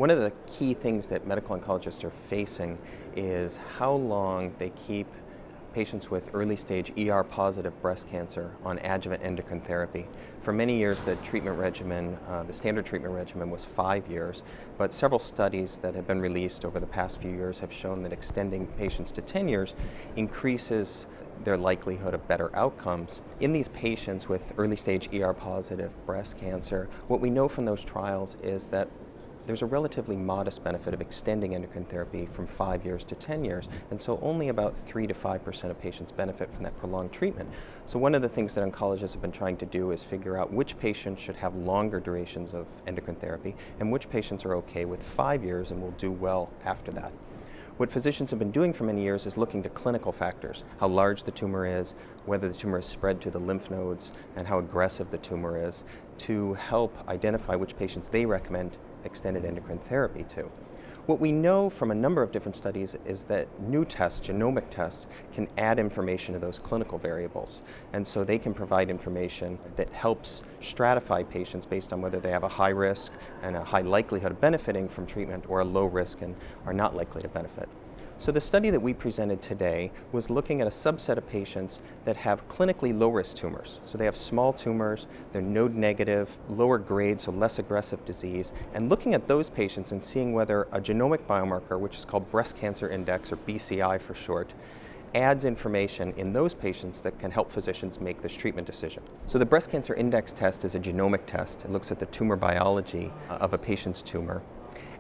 One of the key things that medical oncologists are facing is how long they keep patients with early stage ER-positive breast cancer on adjuvant endocrine therapy. For many years, the treatment regimen, the standard treatment regimen was 5 years, but several studies that have been released over the past few years have shown that extending patients to 10 years increases their likelihood of better outcomes. In these patients with early stage ER-positive breast cancer, what we know from those trials is that there's a relatively modest benefit of extending endocrine therapy from 5 years to 10 years, and so only about 3 to 5% of patients benefit from that prolonged treatment. So one of the things that oncologists have been trying to do is figure out which patients should have longer durations of endocrine therapy and which patients are okay with 5 years and will do well after that. What physicians have been doing for many years is looking to clinical factors, how large the tumor is, whether the tumor is spread to the lymph nodes, and how aggressive the tumor is, to help identify which patients they recommend extended endocrine therapy to. What we know from a number of different studies is that new tests, genomic tests, can add information to those clinical variables. And so they can provide information that helps stratify patients based on whether they have a high risk and a high likelihood of benefiting from treatment or a low risk and are not likely to benefit. So the study that we presented today was looking at a subset of patients that have clinically low-risk tumors. So they have small tumors, they're node negative, lower grade, so less aggressive disease, and looking at those patients and seeing whether a genomic biomarker, which is called breast cancer index, or BCI for short, adds information in those patients that can help physicians make this treatment decision. So the breast cancer index test is a genomic test. It looks at the tumor biology of a patient's tumor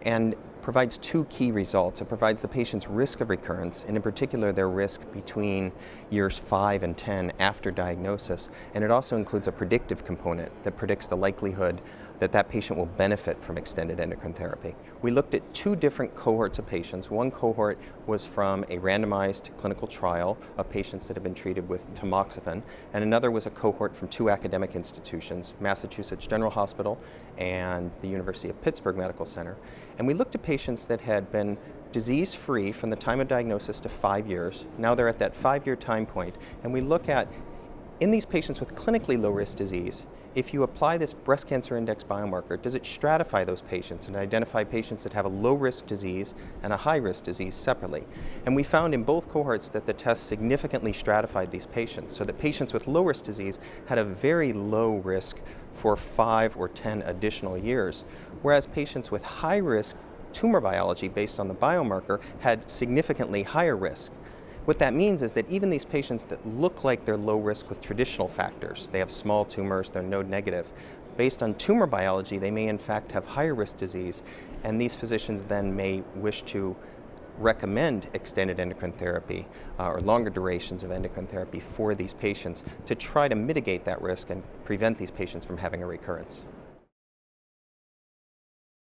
and provides two key results. It provides the patient's risk of recurrence, and in particular their risk between years 5 and 10 after diagnosis, and it also includes a predictive component that predicts the likelihood that that patient will benefit from extended endocrine therapy. We looked at two different cohorts of patients. One cohort was from a randomized clinical trial of patients that have been treated with tamoxifen, and another was a cohort from two academic institutions, Massachusetts General Hospital and the University of Pittsburgh Medical Center. And we looked at patients that had been disease-free from the time of diagnosis to 5 years. Now they're at that 5-year time point, and we look at, in these patients with clinically low-risk disease, if you apply this breast cancer index biomarker, does it stratify those patients and identify patients that have a low-risk disease and a high-risk disease separately? And we found in both cohorts that the test significantly stratified these patients, so that patients with low-risk disease had a very low risk for 5 or 10 additional years, whereas patients with high-risk tumor biology based on the biomarker had significantly higher risk. What that means is that even these patients that look like they're low risk with traditional factors, they have small tumors, they're node negative, based on tumor biology, they may in fact have higher risk disease, and these physicians then may wish to recommend extended endocrine therapy or longer durations of endocrine therapy for these patients to try to mitigate that risk and prevent these patients from having a recurrence.